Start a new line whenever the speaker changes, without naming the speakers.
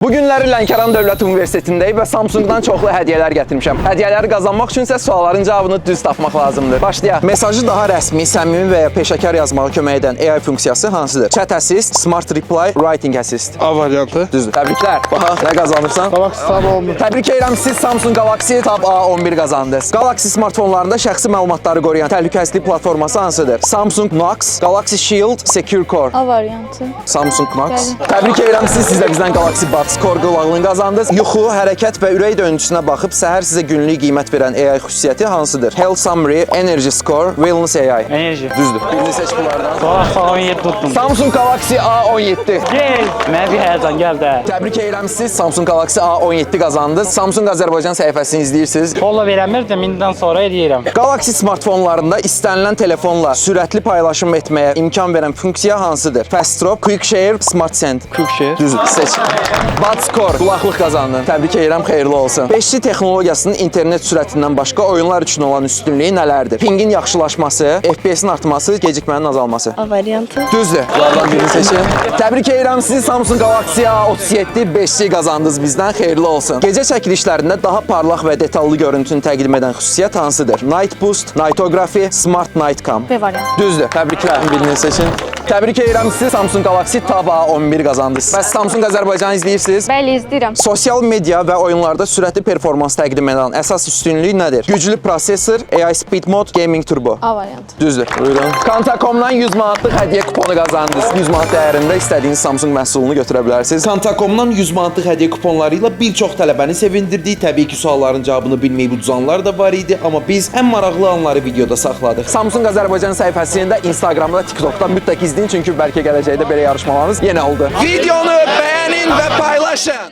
Bu günləri Lənkəran Dövlət Universitetindəyik və Samsungdan çoxlu hədiyyələr gətirmişəm. Hədiyyələri qazanmaq üçün isə sualların cavabını düz tapmaq lazımdır. Başlayaq. Mesajı daha rəsmi, səmimi və ya peşəkar yazmağa kömək edən AI funksiyası hansıdır? Chat Assist, Smart Reply, Writing Assist.
A variantı.
Düzdür. Təbriklər. Bax, nə qazanırsan?
Galaxy Tab 11.
Təbrik edirəm, siz Samsung Galaxy Tab A11 qazandınız. Galaxy smartfonlarında şəxsi məlumatları qoruyan təhlükəsizlik platforması hansıdır? Samsung Knox, Galaxy Shield, Secure Core.
A variantı.
Samsung Knox. Təbrik edirəm, siz də bizdən Galaxy Buds Core qulaqlığını qazandınız. Yuxu, hərəkət və ürək döngüsünə baxıb səhər sizə günlük qiymət verən AI xüsusiyyəti hansıdır? Health Summary, Energy Score, Wellness AI.
Enerji.
Düzdür. Birini seç bunlardan.
Galaxy 17 tutdum.
Samsung Galaxy A17.
Gel. Mənə bir həyəcan gəldi.
Təbrik edirəm, siz Samsung Galaxy A17 qazandınız. Samsung Azərbaycan səhifəsini izləyirsiniz.
Kolla verəmirdim, indidən sonra eləyirəm.
Galaxy smartfonlarında istənilən telefonla sürətli paylaşım etməyə imkan verən funksiya hansıdır? Fast Drop, Quick Share, Smart Send.
Quick Share.
Düzdür, seç. Buds Core, qulaqlıq qazandın. Təbrik edirəm, xeyirli olsun. 5G texnologiyasının internet sürətindən başqa oyunlar üçün olan üstünlüyü nələrdir? Pingin yaxşılaşması, FPS-in artması, gecikmənin azalması.
A variantı.
Düzdür. Bunlardan birini seçin. Təbrik edirəm, siz Samsung Galaxy A37 5G qazandınız bizdən, xeyirli olsun. Gecə çəkilişlərində daha parlaq və detallı görüntünü təqdim edən xüsusiyyət hansıdır? Night Boost, Nightography, Smart Night Cam.
B variantı.
Düzdür. Təbriklər. Birini seçin. Təbrik edirəm, siz Samsung Galaxy Tab A11 qazandınız. Bəs Samsung Azərbaycanı izləyirsiniz?
Bəli, izləyirəm.
Sosial media və oyunlarda sürətli performans təqdim edən əsas üstünlük nədir? Güclü prosesor, AI Speed Mode, Gaming Turbo.
A variantı.
Düzdür. Buyurun. Kantakomdan 100 manatlıq hədiyyə kuponu qazandınız. 100 manat dəyərində istədiyiniz Samsung məhsulunu götürə bilərsiniz.
Kantakomdan 100 manatlıq hədiyyə kuponları ilə bir çox tələbəni sevindirdik. Təbii ki, sualların cavabını bilməyib uduzanlar da var idi, amma biz ən maraqlı anları videoda saxladıq.
Samsung Azərbaycan səhifəsində, Instagramda, TikTokda mütləq izləyin, çünki bəlkə gələcəkdə belə yarışmalarımız yenə oldu. Videonu bəyənin və paylaşın.